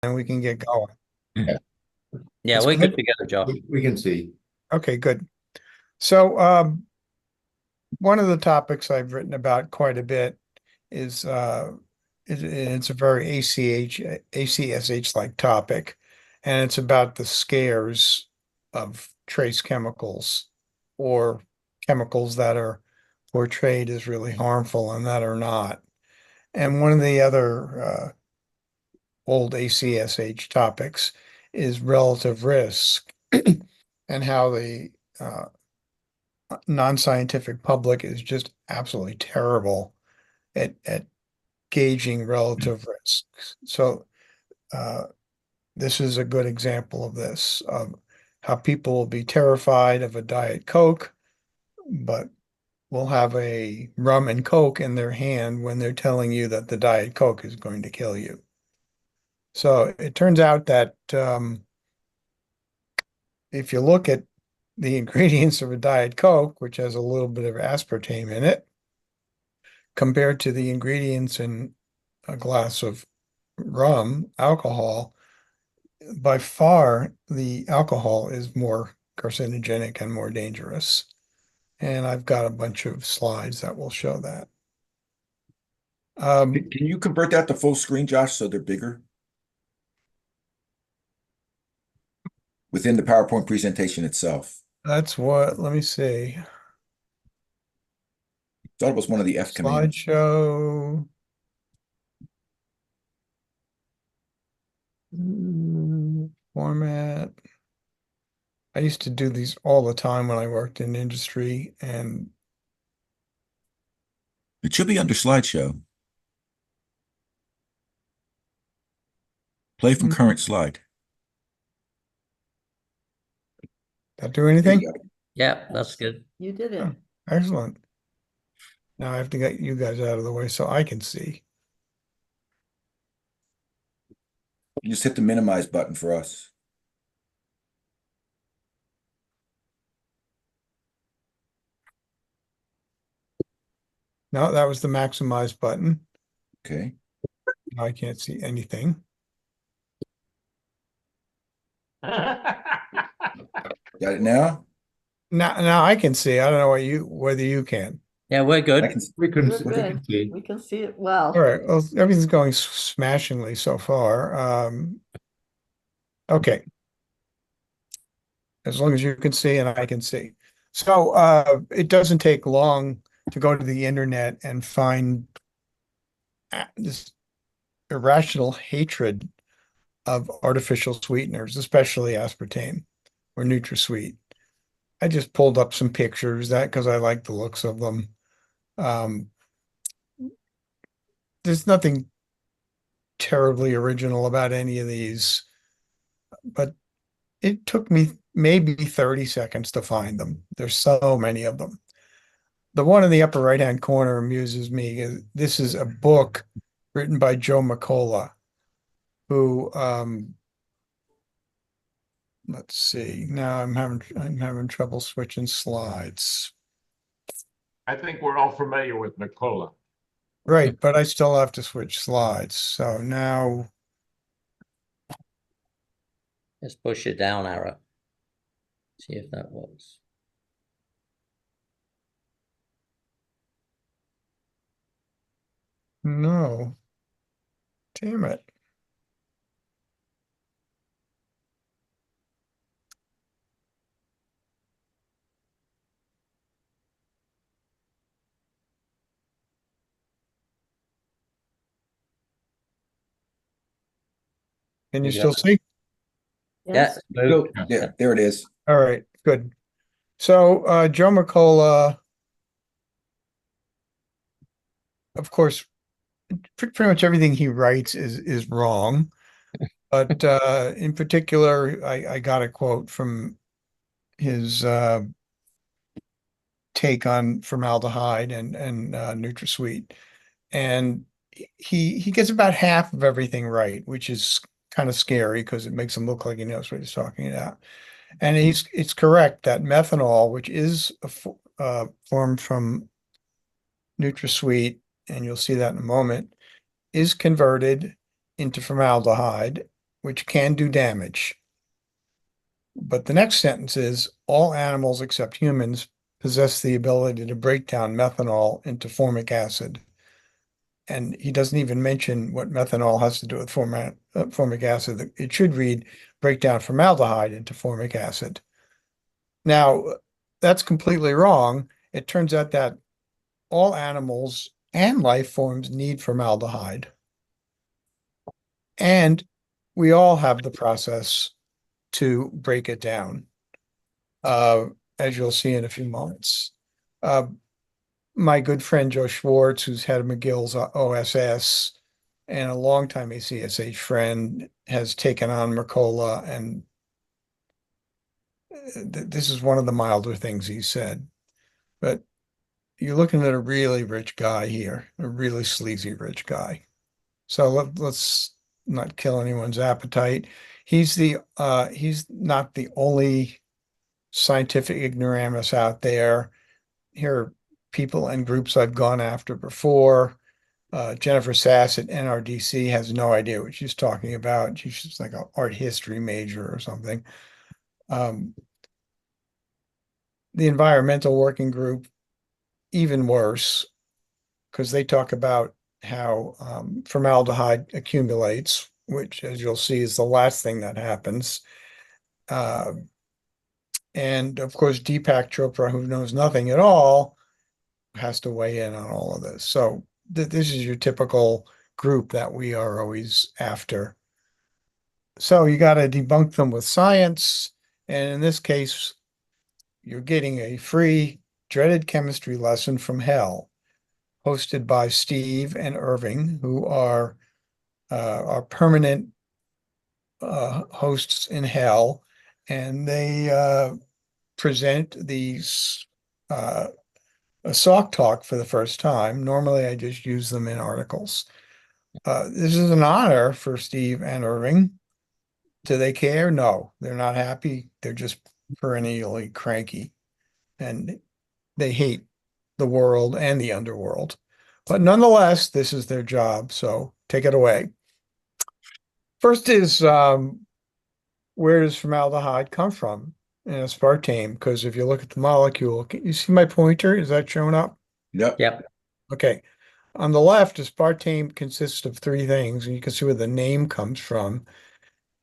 and we can get going. Yeah, Yeah, It's we're good good. together, Josh. we can see. Okay, good. So, one of the topics I've written about quite a bit is it's a very ACSH like topic, and it's about the scares of trace chemicals or chemicals that are portrayed as really harmful and that are not. And one of the other old ACSH topics is relative risk and how the non-scientific public is just absolutely terrible at gauging relative risks. So uh, this is a good example of this, of how people will be terrified of a Diet Coke, but will have a rum and Coke in their hand when they're telling you that the Diet Coke is going to kill you. So it turns out that if you look at the ingredients of a Diet Coke, which has a little bit of aspartame in it, compared to the ingredients in a glass of rum, alcohol, by far the alcohol is more carcinogenic and more dangerous. And I've got a bunch of slides that will show that. Can you convert that to full screen, Josh, so they're bigger within the PowerPoint presentation itself? That's what, let me see. Thought it was one of the F commands. Slideshow. Format. I used to do these all the time when I worked in industry, and It should be under slideshow. Play from current slide. that do There anything? you go. Yeah, that's good. You did it. Oh, excellent. Now I have to get you guys out of the way so I can see. You just hit the minimize button for us. No, that was the maximize button. Okay. Now I can't see anything. Got it now? Now I can see. I don't know whether you can. Yeah, we're I good. can, We're we good. can see. We can see it well. All right. Well, everything's going smashingly so far. Okay. As long as you can see and I can see. So it doesn't take long to go to the internet and find this irrational hatred of artificial sweeteners, especially aspartame or NutraSweet. I just pulled up some pictures that because I like the looks of them. Um, there's nothing terribly original about any of these, but it took me maybe 30 seconds to find them. There's so many of them. The one in the upper right-hand corner amuses me. This is a book written by Joe McCullough, who let's see. Now I'm having trouble switching slides. I think we're all familiar with Nicola. Right, but I still have to switch slides. So now, Just push it down arrow. See if that works. no. Damn it. Can you You still got it. see? Yeah, Yes. it's moved. Yeah, there it is. All right, good. So Joe McCullough, of course, pretty much everything he writes is wrong. But in particular, I got a quote from his take on formaldehyde and NutraSweet, and he gets about half of everything right, which is kind of scary because it makes him look like he knows what he's talking about. And it's correct that methanol, which is formed from NutraSweet, and you'll see that in a moment, is converted into formaldehyde, which can do damage. But the next sentence is all animals except humans possess the ability to break down methanol into formic acid. And he doesn't even mention what methanol has to do with formic acid. It should read break down formaldehyde into formic acid. Now, that's completely wrong. It turns out that all animals and life forms need formaldehyde. And we all have the process to break it down, as you'll see in a few moments. My good friend Joe Schwartz, who's head of McGill's OSS and a longtime ACSH friend, has taken on Mercola, and this is one of the milder things he said. But you're looking at a really rich guy here, a really sleazy rich guy. So let's not kill anyone's appetite. He's not the only scientific ignoramus out there. Here are people and groups I've gone after before. Jennifer Sass at NRDC has no idea what she's talking about. She's just like an art history major or something. The Environmental Working Group, even worse, because they talk about how formaldehyde accumulates, which, as you'll see, is the last thing that happens. And of course, Deepak Chopra, who knows nothing at all, has to weigh in on all of this. So this is your typical group that we are always after. So you got to debunk them with science. And in this case, you're getting a free dreaded chemistry lesson from hell, hosted by Steve and Irving, who are permanent hosts in hell. And they present these a Salk talk for the first time. Normally, I just use them in articles. This is an honor for Steve and Irving. Do they care? No, they're not happy. They're just perennially cranky, and they hate the world and the underworld. But nonetheless, this is their job, so take it away. First is where does formaldehyde come from in aspartame? Because if you look at the molecule, can you see my pointer? Is that showing up? Yep. Yep. Okay. On the left, aspartame consists of three things, and you can see where the name comes from.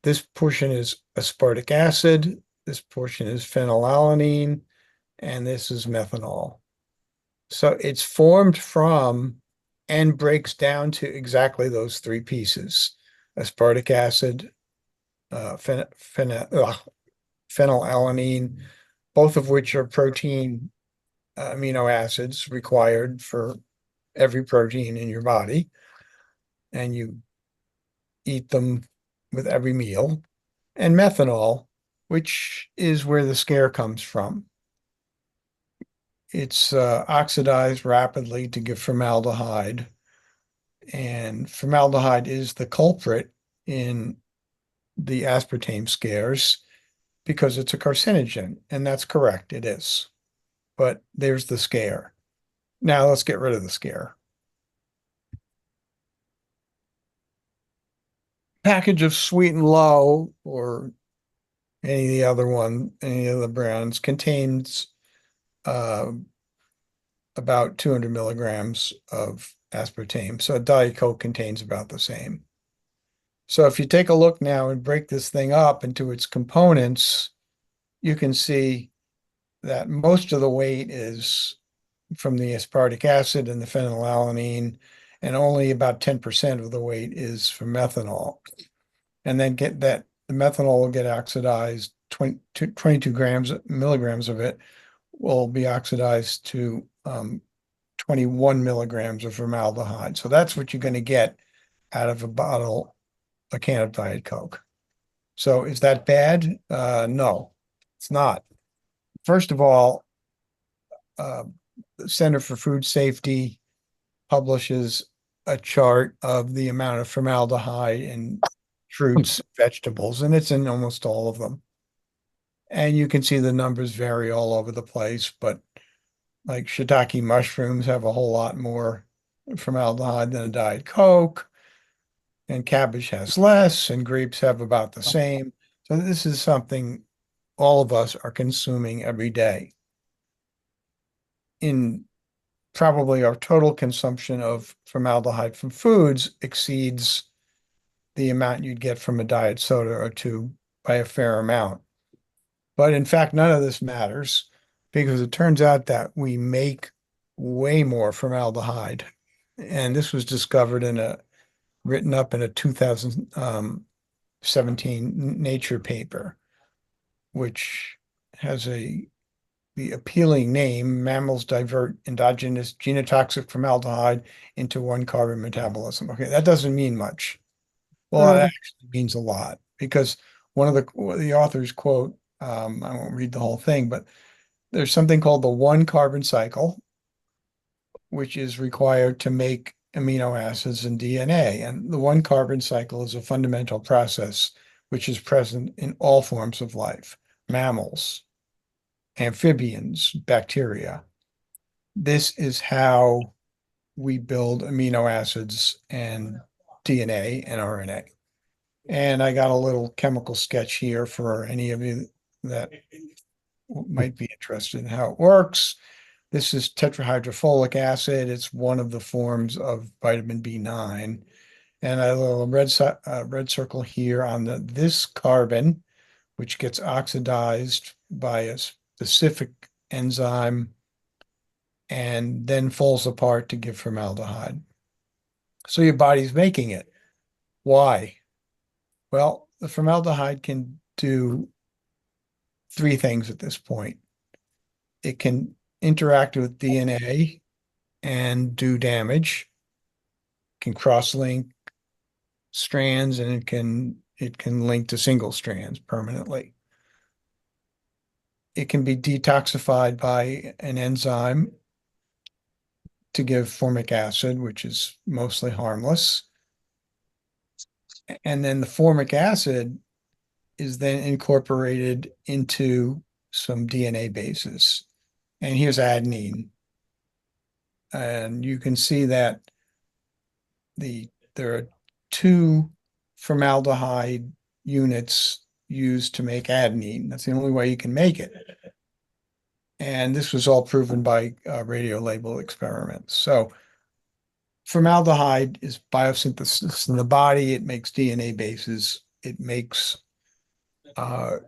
This portion is aspartic acid, this portion is phenylalanine, and this is methanol. So it's formed from and breaks down to exactly those three pieces: aspartic acid, phenylalanine, both of which are protein amino acids required for every protein in your body, and you eat them with every meal, and methanol, which is where the scare comes from. It's oxidized rapidly to give formaldehyde, and formaldehyde is the culprit in the aspartame scares because it's a carcinogen, and that's correct, it is. But there's the scare. Now let's get rid of the scare. Package of Sweet and Low, or any of the brands, contains about 200 milligrams of aspartame. So Diet Coke contains about the same. So if you take a look now and break this thing up into its components, you can see that most of the weight is from the aspartic acid and the phenylalanine, and only about 10% of the weight is from methanol. And then the methanol will get oxidized, 22 milligrams of it will be oxidized to 21 milligrams of formaldehyde. So that's what you're going to get out of a can of Diet Coke. So is that bad? No, it's not. First of all, the Center for Food Safety publishes a chart of the amount of formaldehyde in fruits, vegetables, and it's in almost all of them. And you can see the numbers vary all over the place, but like shiitake mushrooms have a whole lot more formaldehyde than a Diet Coke. and cabbage has less, and grapes have about the same. So this is something all of us are consuming every day. In probably our total consumption of formaldehyde from foods exceeds the amount you'd get from a diet soda or two by a fair amount. But in fact, none of this matters because it turns out that we make way more formaldehyde. And this was discovered written up in a 2017 Nature paper, which has the appealing name, Mammals Divert Endogenous Genotoxic Formaldehyde into One Carbon Metabolism. Okay, that doesn't mean much. Well, it actually means a lot because one of the authors quote, I won't read the whole thing, but there's something called the one carbon cycle, which is required to make amino acids and DNA. And the one carbon cycle is a fundamental process which is present in all forms of life, mammals, amphibians, bacteria. This is how we build amino acids and DNA and RNA. And I got a little chemical sketch here for any of you that might be interested in how it works. This is tetrahydrofolic acid. It's one of the forms of vitamin B9. And a little red circle here on this carbon, which gets oxidized by a specific enzyme and then falls apart to give formaldehyde. So your body's making it. Why? Well, the formaldehyde can do three things at this point. It can interact with DNA and do damage, can cross-link strands, and it can link to single strands permanently. It can be detoxified by an enzyme to give formic acid, which is mostly harmless. And then the formic acid is then incorporated into some DNA bases. And here's adenine. And you can see that there are two formaldehyde units used to make adenine. That's the only way you can make it. And this was all proven by radio label experiments. So formaldehyde is biosynthesis in the body. It makes DNA bases. It makes amino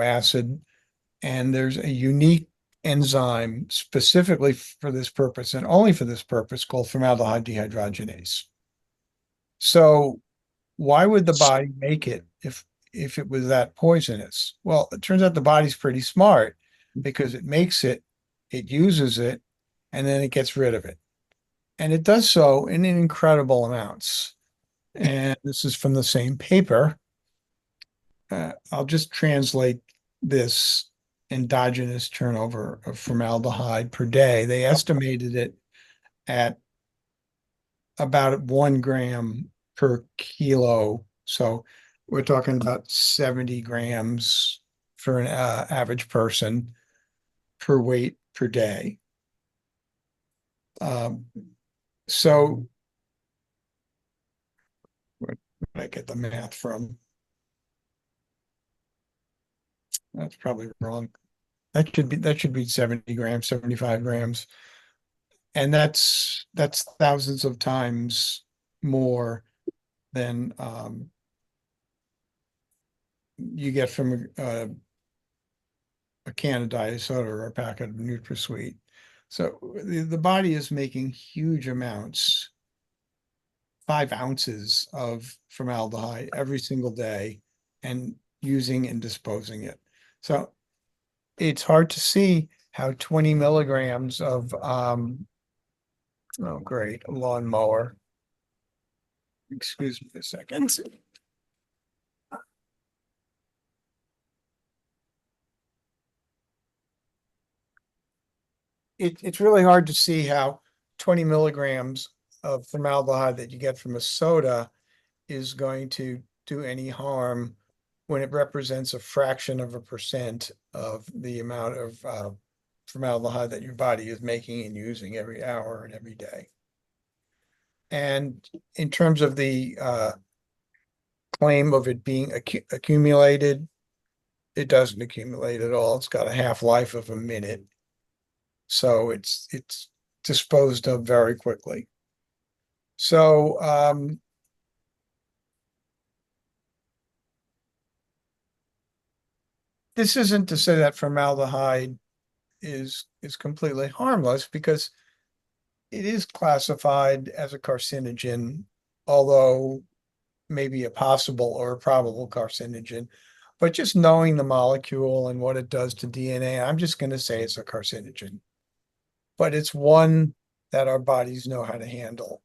acid. And there's a unique enzyme specifically for this purpose and only for this purpose called formaldehyde dehydrogenase. So why would the body make it if it was that poisonous? Well, it turns out the body's pretty smart because it makes it, it uses it, and then it gets rid of it. And it does so in incredible amounts. And this is from the same paper. I'll just translate this endogenous turnover of formaldehyde per day. They estimated it at about 1 gram per kilo. So we're talking about 70 grams for an average person per weight per day. So where did I get the math from? That's probably wrong. That should be 70 grams, 75 grams. And that's thousands of times more than you get from a can of diet soda or a packet of NutraSweet. So the body is making huge amounts, 5 ounces of formaldehyde every single day and using and disposing it. So it's hard to see how 20 milligrams of, oh, great, a lawnmower. Excuse me a second. It's really hard to see how 20 milligrams of formaldehyde that you get from a soda is going to do any harm when it represents a fraction of a percent of the amount of formaldehyde that your body is making and using every hour and every day. And in terms of the claim of it being accumulated, it doesn't accumulate at all. It's got a half-life of a minute. So it's disposed of very quickly. So this isn't to say that formaldehyde is completely harmless, because it is classified as a carcinogen, although maybe a possible or a probable carcinogen. But just knowing the molecule and what it does to DNA, I'm just going to say it's a carcinogen. But it's one that our bodies know how to handle.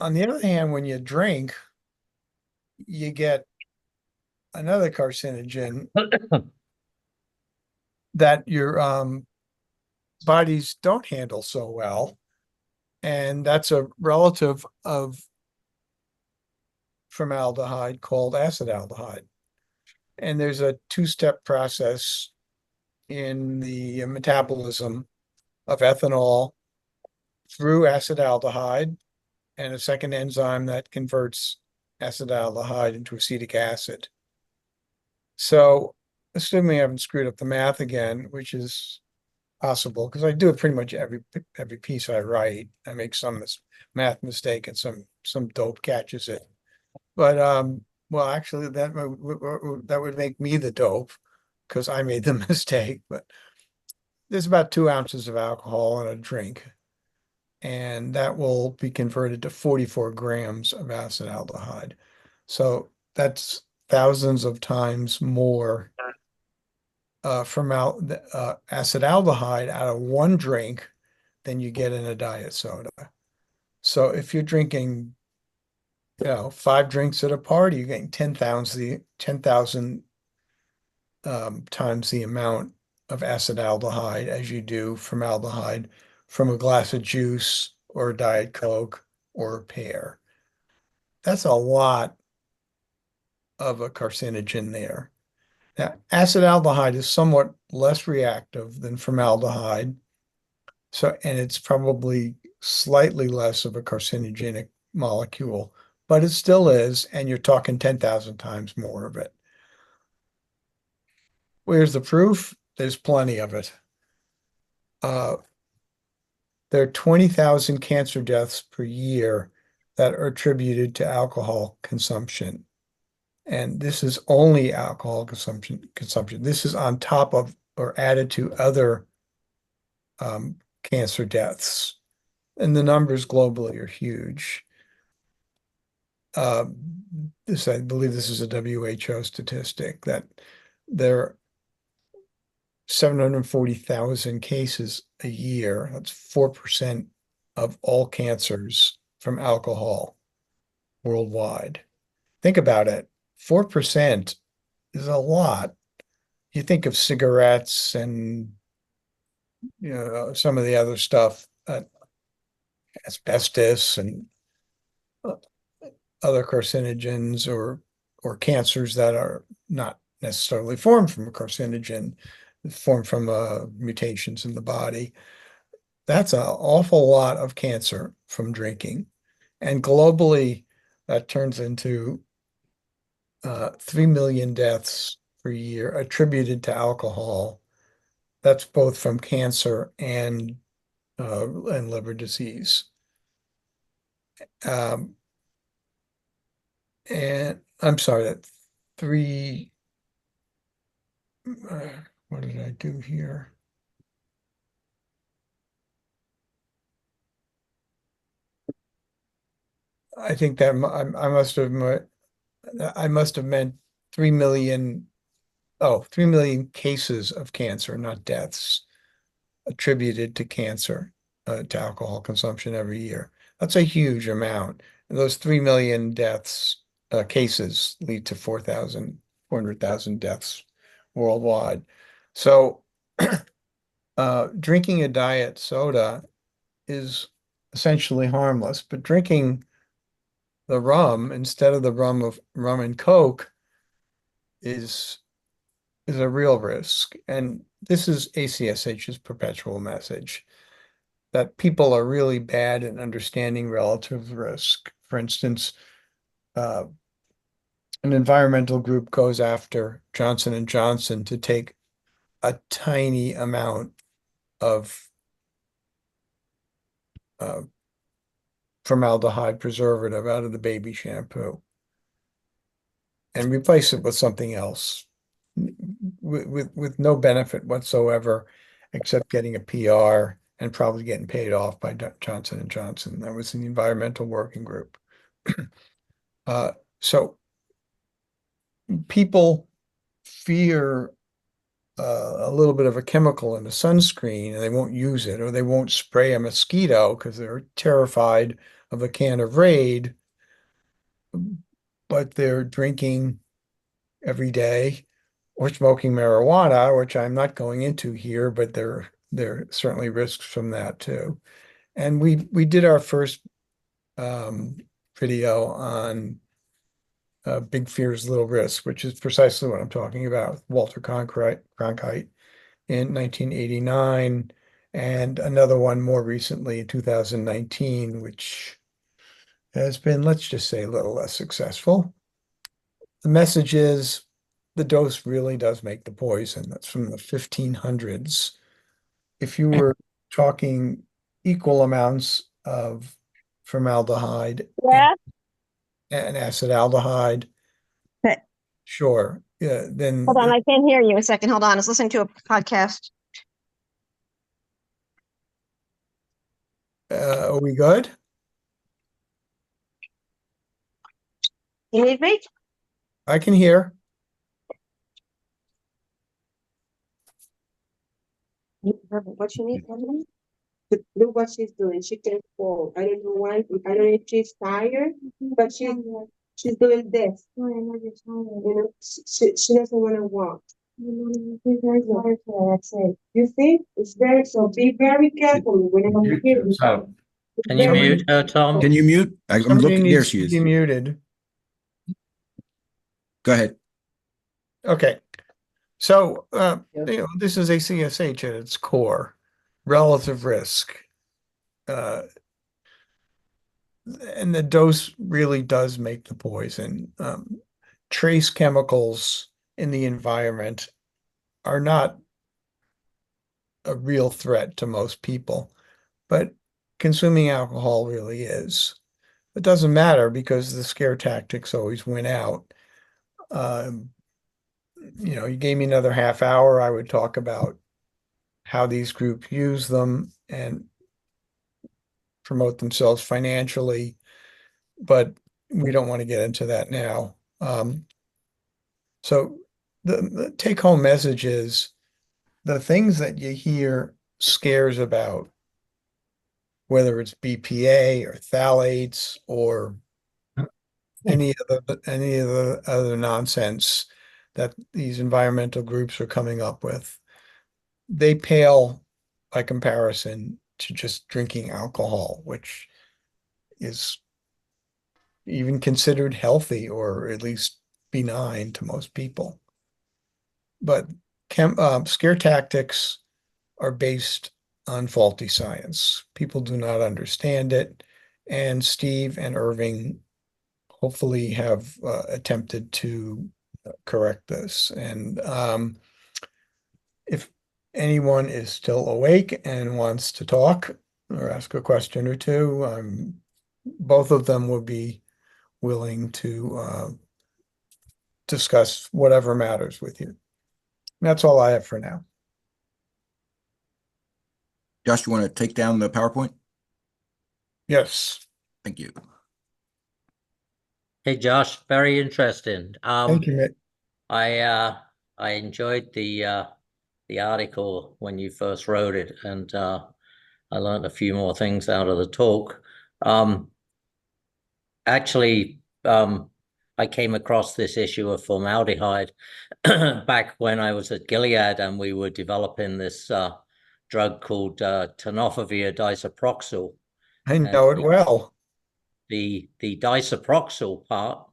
On the other hand, when you drink, you get another carcinogen that your bodies don't handle so well. And that's a relative of formaldehyde called acetaldehyde. And there's a two-step process in the metabolism of ethanol through acetaldehyde, and a second enzyme that converts acetaldehyde into acetic acid. So, assuming I haven't screwed up the math again, which is possible, because I do it pretty much every piece I write. I make some math mistake and some dope catches it. But well, actually, that would make me the dope, because I made the mistake. But there's about 2 ounces of alcohol in a drink, and that will be converted to 44 grams of acetaldehyde. So that's thousands of times more acetaldehyde out of one drink than you get in a diet soda. So if you're drinking, 5 drinks at a party, you're getting 10,000 times the amount of acetaldehyde as you do formaldehyde from a glass of juice or a Diet Coke or a pear. That's a lot of a carcinogen there. Now, acetaldehyde is somewhat less reactive than formaldehyde. So, and it's probably slightly less of a carcinogenic molecule, but it still is, and you're talking 10,000 times more of it. Where's the proof? There's plenty of it. There are 20,000 cancer deaths per year that are attributed to alcohol consumption. And this is only alcohol consumption. This is on top of or added to other cancer deaths. And the numbers globally are huge. I believe this is a WHO statistic, that there are 740,000 cases a year. That's 4% of all cancers from alcohol worldwide. Think about it. 4% is a lot. You think of cigarettes and some of the other stuff, asbestos and other carcinogens or cancers that are not necessarily formed from a carcinogen, formed from mutations in the body. That's an awful lot of cancer from drinking. And globally, that turns into 3 million deaths per year attributed to alcohol. That's both from cancer and liver disease. And I'm sorry, that three, what did I do here? I think that I must have meant 3 million, 3 million cases of cancer, not deaths, attributed to cancer, to alcohol consumption every year. That's a huge amount. And those 3 million deaths, cases lead to 400,000 deaths worldwide. So drinking a diet soda is essentially harmless, but drinking the rum instead of the rum and Coke is a real risk. And this is ACSH's perpetual message. that people are really bad at understanding relative risk. For instance, uh, an environmental group goes after Johnson and Johnson to take a tiny amount of uh, formaldehyde preservative out of the baby shampoo and replace it with something else with no benefit whatsoever, except getting a PR and probably getting paid off by Johnson and Johnson. That was the environmental working group. So people fear a little bit of a chemical in the sunscreen and they won't use it, or they won't spray a mosquito because they're terrified of a can of Raid, but they're drinking every day or smoking marijuana, which I'm not going into here, but there are certainly risks from that too. And we did our first video on Big Fears, Little Risks, which is precisely what I'm talking about with Walter Cronkite in 1989, and another one more recently in 2019, which has been, let's just say, a little less successful. The message is the dose really does make the poison. That's from the 1500s. If you were talking equal amounts of formaldehyde Yeah. and acetaldehyde, Okay. sure, yeah, then Hold on, I can't hear you a second. Hold on. I was listening to a podcast. are we good? You need me? I can hear. What you need? Look what she's doing. She can fall. I don't know why. I don't know if she's tired, but she's doing this. You know, she doesn't want to walk. She's very tired for that sake. You see, it's very so. Be very careful whenever you hear this. So, Can you mute her, Tom? can you mute? I'm Somebody looking, there needs she to is. be muted. Go ahead. Okay. So, this is ACSH at its core, relative risk. And the dose really does make the poison. Trace chemicals in the environment are not a real threat to most people, but consuming alcohol really is. It doesn't matter because the scare tactics always win out. You gave me another half hour, I would talk about how these groups use them and promote themselves financially, but we don't want to get into that now. So the take-home message is the things that you hear scares about, whether it's BPA or phthalates or any of the other nonsense that these environmental groups are coming up with, they pale by comparison to just drinking alcohol, which is even considered healthy or at least benign to most people. But scare tactics are based on faulty science. People do not understand it. And Steve and Irving hopefully have attempted to correct this. And if anyone is still awake and wants to talk or ask a question or two, both of them would be willing to discuss whatever matters with you. That's all I have for now. Josh, you want to take down the PowerPoint? Yes. Thank you. Hey, Josh, very interesting. Thank you, Mitt. I enjoyed the article when you first wrote it, and I learned a few more things out of the talk. Actually, I came across this issue of formaldehyde back when I was at Gilead, and we were developing this drug called tenofovir disoproxil. I know it well. The disoproxil part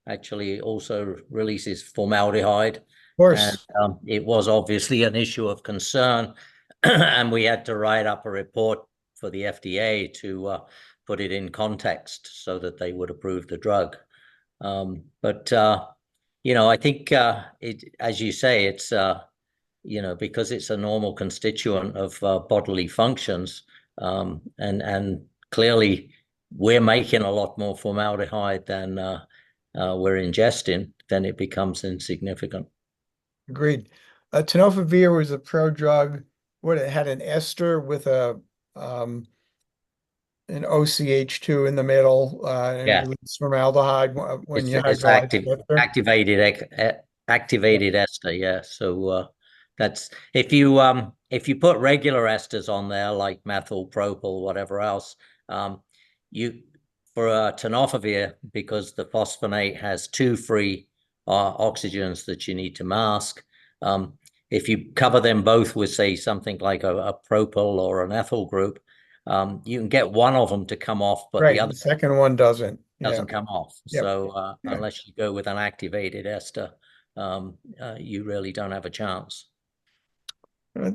actually also releases formaldehyde. Of course. And it was obviously an issue of concern, and we had to write up a report for the FDA to put it in context so that they would approve the drug. But I think as you say, it's because it's a normal constituent of bodily functions, and clearly we're making a lot more formaldehyde than we're ingesting, then it becomes insignificant. Agreed. Tenofovir was a prodrug. What, it had an ester with an OCH2 in the middle, and Yeah. released formaldehyde when you It's hydrolyze the ester. activated ester, yeah. So that's if you put regular esters on there like methyl, propyl, whatever else, you for tenofovir, because the phosphonate has two free oxygens that you need to mask. If you cover them both with, say, something like a propyl or an ethyl group, you can get one of them to come off, but Right, the other the second one doesn't. doesn't come off. Yep. So Yeah. unless you go with an activated ester, you really don't have a chance. Were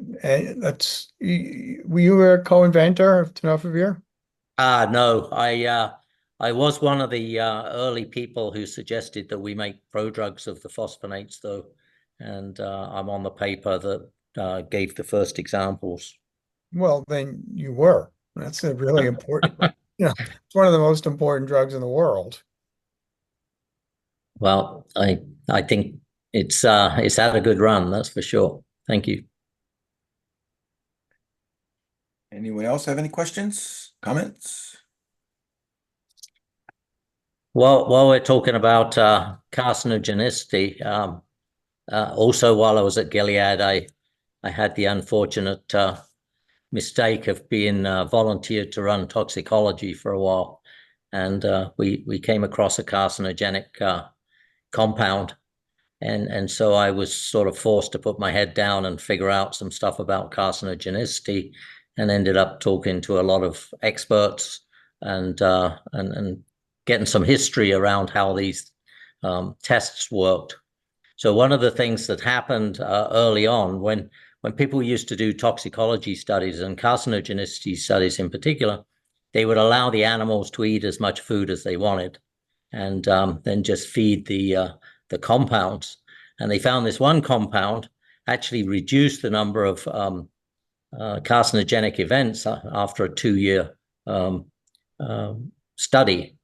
you a co-inventor of tenofovir? No, I was one of the early people who suggested that we make prodrugs of the phosphonates, though, and I'm on the paper that gave the first examples. Well, then you were. That's a really important, it's one of the most important drugs in the world. Well, I think it's had a good run, that's for sure. Thank you. Anyone else have any questions, comments? Well, while we're talking about carcinogenicity, also while I was at Gilead, I had the unfortunate mistake of being volunteered to run toxicology for a while, and we came across a carcinogenic compound, and so I was sort of forced to put my head down and figure out some stuff about carcinogenicity, and ended up talking to a lot of experts and getting some history around how these tests worked. So one of the things that happened early on, when people used to do toxicology studies and carcinogenicity studies in particular, they would allow the animals to eat as much food as they wanted, and then just feed the compounds. And they found this one compound actually reduced the number of carcinogenic events after a 2-year study.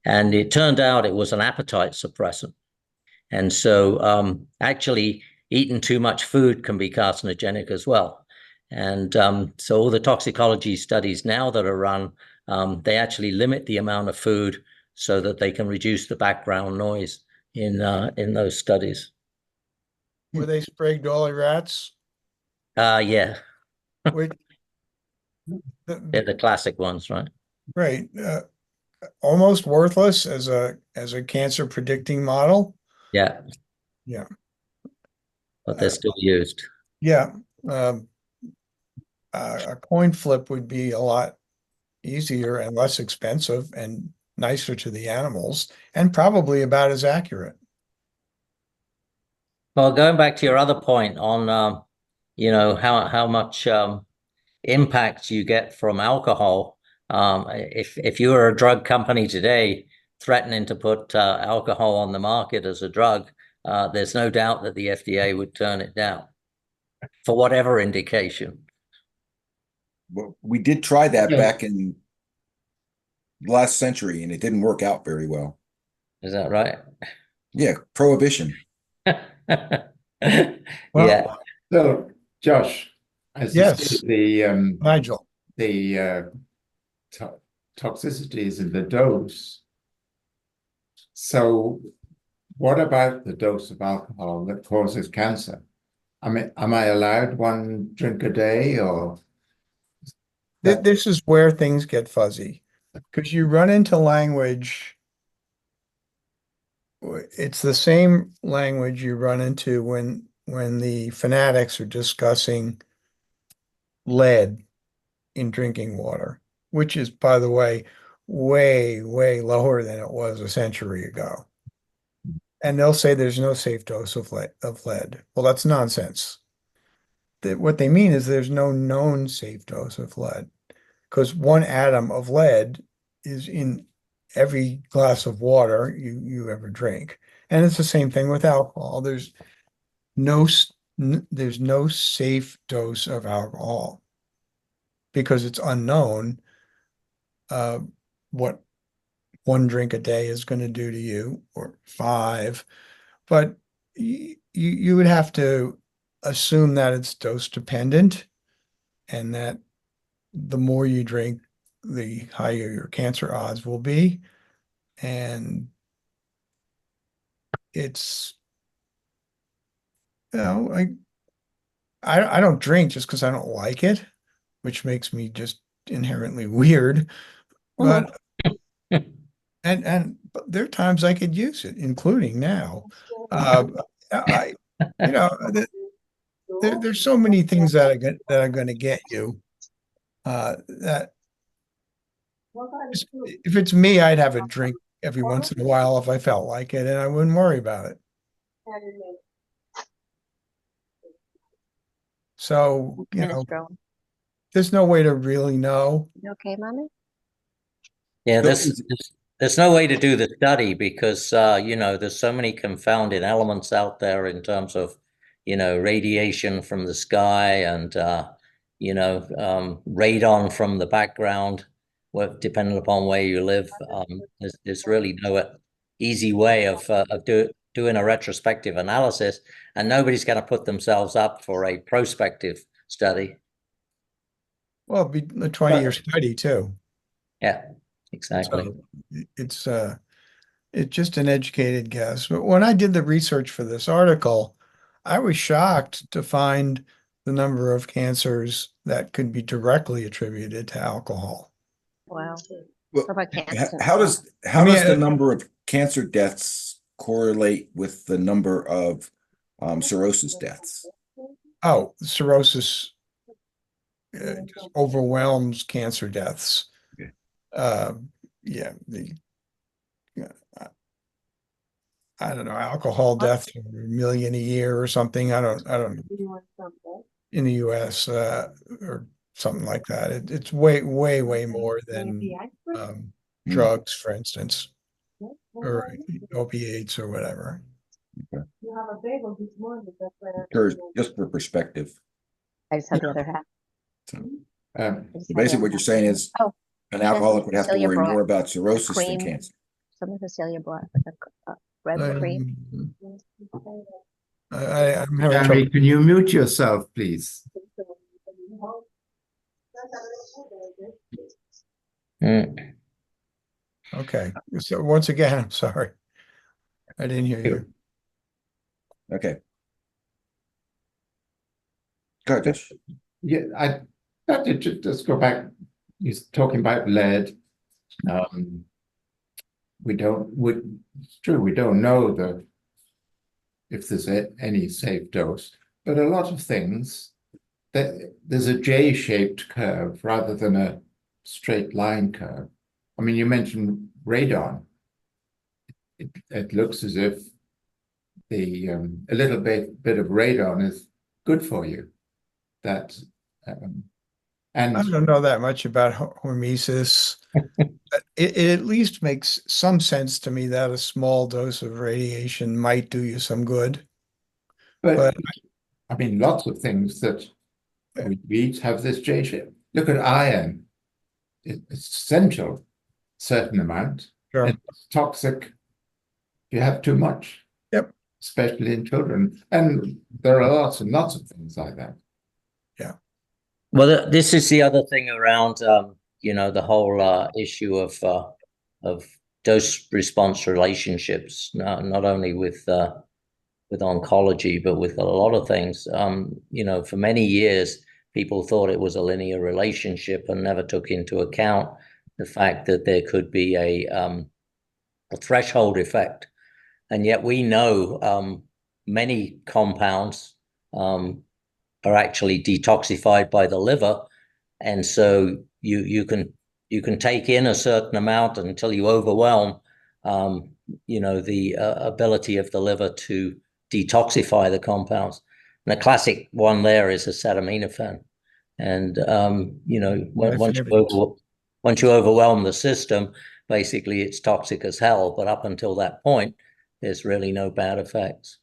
And it turned out it was an appetite suppressant. And so actually eating too much food can be carcinogenic as well. And so all the toxicology studies now that are run, they actually limit the amount of food so that they can reduce the background noise in those studies. Were they sprayed dolly rats? Yeah, Which, they're the classic ones, right? right, almost worthless as a cancer predicting model. Yeah. Yeah. But they're still used. Yeah. A coin flip would be a lot easier and less expensive and nicer to the animals, and probably about as accurate. Well, going back to your other point on, how much impact you get from alcohol. If you were a drug company today threatening to put alcohol on the market as a drug, there's no doubt that the FDA would turn it down for whatever indication. Well, we did try that Yeah. back in last century, and it didn't work out very well. Is that right? Yeah, prohibition. Yeah. So, Josh, as you Yes. see, Nigel. the toxicities in the dose. So, what about the dose of alcohol that causes cancer? I mean, am I allowed one drink a day, or? This is where things get fuzzy, because you run into language. It's the same language you run into when the fanatics are discussing lead in drinking water, which is, by the way, way, way lower than it was a century ago. And they'll say there's no safe dose of lead. Well, that's nonsense. What they mean is there's no known safe dose of lead. because one atom of lead is in every glass of water you ever drink. And it's the same thing with alcohol. There's no safe dose of alcohol because it's unknown what one drink a day is going to do to you, or five. But you would have to assume that it's dose dependent, and that the more you drink, the higher your cancer odds will be. And it's, I don't drink just because I don't like it, which makes me just inherently weird. But but there are times I could use it, including now. Uh, I, you know, there's so many things that are going to get you. That if it's me, I'd have a drink every once in a while if I felt like it, and I wouldn't worry about it. So, there's no way to really know. You okay, mommy? Yeah, So there's no way to do the study because there's so many confounding elements out there in terms of radiation from the sky and radon from the background, depending upon where you live. There's really no easy way of doing a retrospective analysis, and nobody's going to put themselves up for a prospective study. Well, it'd be a 20-year study too. Yeah, exactly. So it's just an educated guess. But when I did the research for this article, I was shocked to find the number of cancers that could be directly attributed to alcohol. Wow. Well, What about cancer? how does I mean, the number of cancer deaths correlate with the number of cirrhosis deaths? Oh, cirrhosis just overwhelms cancer deaths. Okay. Yeah, I don't know, alcohol deaths, 1 million a year or something. I don't in the US or something like that. It's way more than drugs, for instance, or opiates or whatever. Okay. You have a bagel this morning, that's why Just for perspective. I just have the other half. So, Um, I just so had the basically other what you're half. saying is Oh, an alcoholic would have to Cecilia worry brought more about cirrhosis than cream. cancer. Some of Cecilia brought red cream. I'm having Gary, trouble. can you mute yourself, please? Mm. Okay, so once again, I'm sorry, I didn't hear you. Okay. Go ahead, Josh. Yeah, I that to just go back. He's talking about lead. It's true, we don't know if there's any safe dose, but a lot of things there's a J-shaped curve rather than a straight line curve. I mean, you mentioned radon. It looks as if a little bit of radon is good for you. That and I don't know that much about hormesis. It at least makes some sense to me that a small dose of radiation might do you some good. but I mean, lots of things that we eat have this J shape. Look at iron; it's essential, certain amount. Sure. It's toxic if you have too much. Yep. Especially in children, and there are lots and lots of things like that. Yeah. Well, this is the other thing around, the whole issue of dose response relationships, not only with oncology, but with a lot of things. For many years, people thought it was a linear relationship and never took into account the fact that there could be a threshold effect. And yet we know many compounds are actually detoxified by the liver, and so you can take in a certain amount until you overwhelm the ability of the liver to detoxify the compounds. And the classic one there is acetaminophen. And you know, Definitely. once you overwhelm the system, basically it's toxic as hell. But up until that point, there's really no bad effects.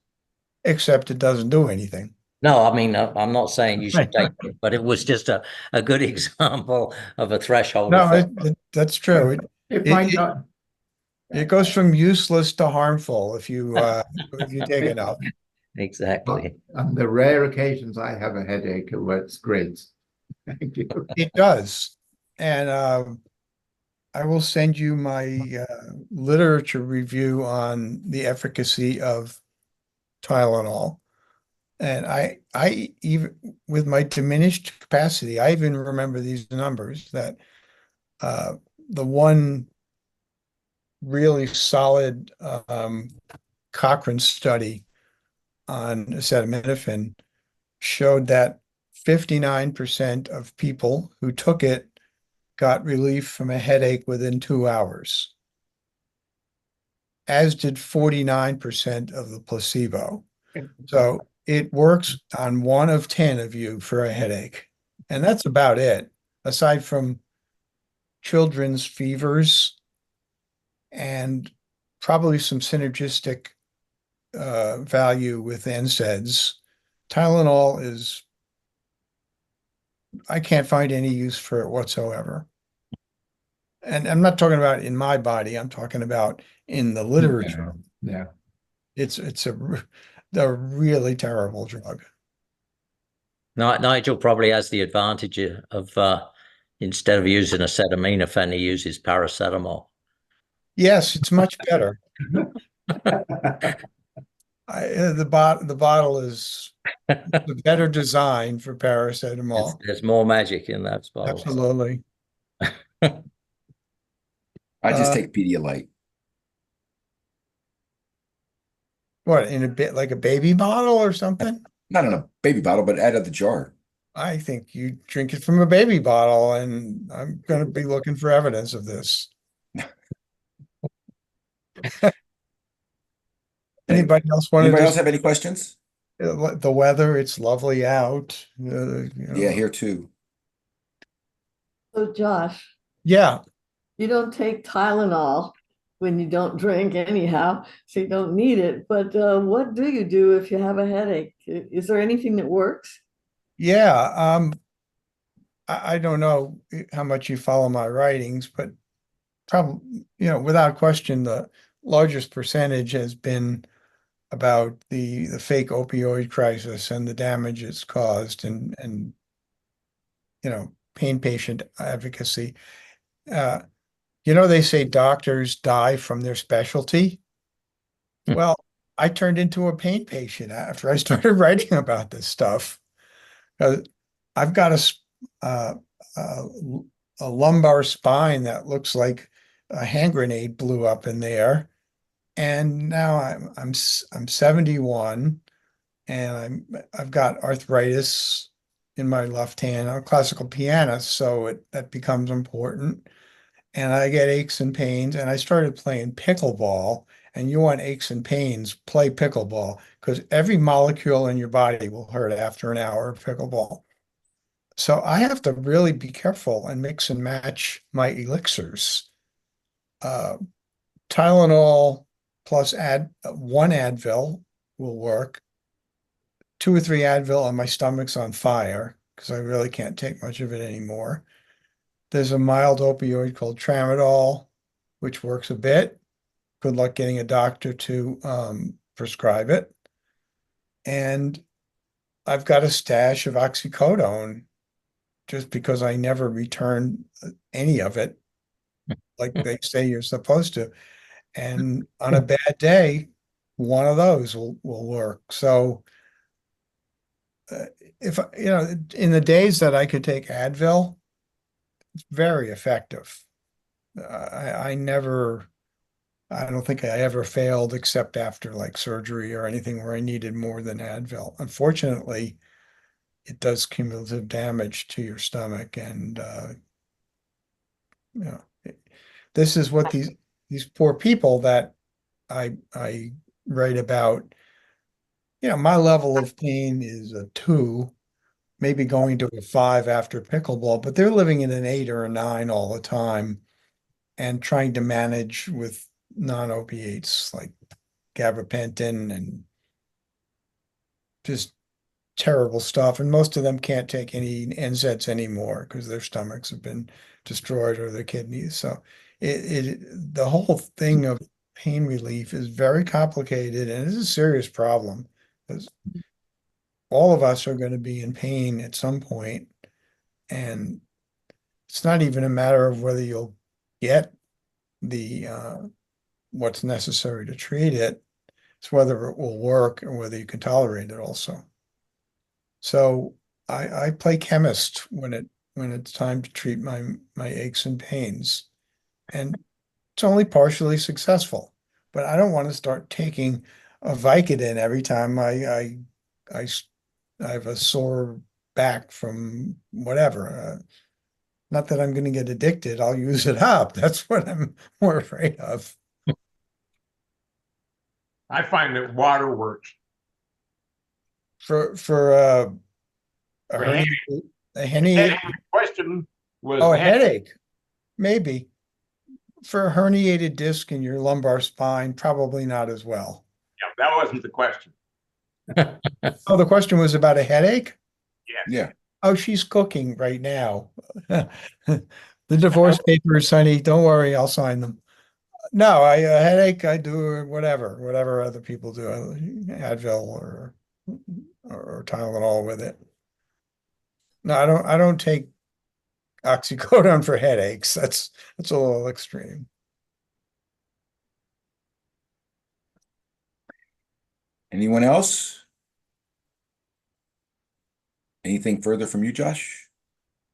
Except it doesn't do anything. No, I mean, I'm not saying you should Right. take it, but it was just a good example of a threshold No, effect. that's true. It It, might it, not. it goes from useless to harmful if you take enough. Exactly. On the rare occasions I have a headache, it works great. Thank you. It does. And I will send you my literature review on the efficacy of Tylenol. And I even with my diminished capacity, I even remember these numbers that uh, the one really solid Cochrane study on acetaminophen showed that 59% of people who took it got relief from a headache within 2 hours, as did 49% of the placebo. So it works on 1 of 10 of you for a headache. And that's about it, aside from children's fevers and probably some synergistic value with NSAIDs. Tylenol is, I can't find any use for it whatsoever. And I'm not talking about in my body, I'm talking about in the literature. Yeah. It's a really terrible drug. Nigel probably has the advantage of instead of using acetaminophen, he uses paracetamol. Yes, it's much better. The bottle is the better design for paracetamol. There's more magic in those bottles. Absolutely. I just take Pedialyte. What, in a bit like a baby bottle or something? Not in a baby bottle, but out of the jar. I think you drink it from a baby bottle, and I'm going to be looking for evidence of this. Anybody else want Anybody to else have any questions? the weather? It's lovely out. Yeah, here too. So Josh, Yeah. you don't take Tylenol when you don't drink anyhow, so you don't need it. But what do you do if you have a headache? Is there anything that works? Yeah. I don't know how much you follow my writings, but probably, without question, the largest percentage has been about the fake opioid crisis and the damage it's caused and pain patient advocacy. They say doctors die from their specialty. Well, I turned into a pain patient after I started writing about this stuff. I've got uh, uh, a lumbar spine that looks like a hand grenade blew up in there. And now I'm 71 and I've got arthritis in my left hand. I'm a classical pianist, so that becomes important. And I get aches and pains, and I started playing pickleball. And you want aches and pains, play pickleball because every molecule in your body will hurt after an hour of pickleball. So I have to really be careful and mix and match my elixirs. Tylenol plus one Advil will work. 2 or 3 Advil and my stomach's on fire because I really can't take much of it anymore. There's a mild opioid called Tramadol, which works a bit. Good luck getting a doctor to prescribe it. And I've got a stash of oxycodone just because I never return any of it like they say you're supposed to. And on a bad day, one of those will work. So if in the days that I could take Advil, it's very effective. I don't think I ever failed except after like surgery or anything where I needed more than Advil. Unfortunately, it does cumulative damage to your stomach, and you know, this is what these poor people that I write about. My level of pain is a 2, maybe going to a 5 after pickleball, but they're living in an 8 or a 9 all the time and trying to manage with non-opiates like gabapentin and just terrible stuff. And most of them can't take any NSAIDs anymore because their stomachs have been destroyed or their kidneys. So the whole thing of pain relief is very complicated and it's a serious problem because all of us are going to be in pain at some point, and it's not even a matter of whether you'll get the what's necessary to treat it. It's whether it will work and whether you can tolerate it also. So I play chemist when it's time to treat my aches and pains, and it's only partially successful. But I don't want to start taking a Vicodin every time I have a sore back from whatever. Not that I'm going to get addicted. I'll use it up. That's what I'm more afraid of. I find that water works. For a For hernia, a And hernia, the question was. oh, a headache, maybe. For a herniated disc in your lumbar spine, probably not as well. Yeah, that wasn't the question. Oh, the question was about a headache? Yeah. Oh, she's cooking right now. The divorce papers, honey, don't worry, I'll sign them. No, a headache, I do whatever other people do, Advil or Tylenol with it. No, I don't take oxycodone for headaches. That's a little extreme. Anyone else? Anything further from you, Josh?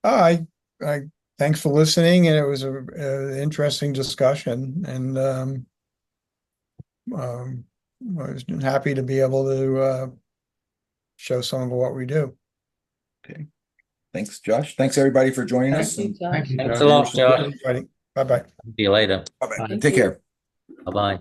Oh, I thanks for listening, and it was a interesting discussion, and I was happy to be able to show some of what we do. Okay. Thanks, Josh. Thanks, everybody, for joining us. Thank you, Thank you, Thanks Josh. a lot, Josh. Bye-bye. See you later. Bye-bye. Thank Take you. care. Bye-bye.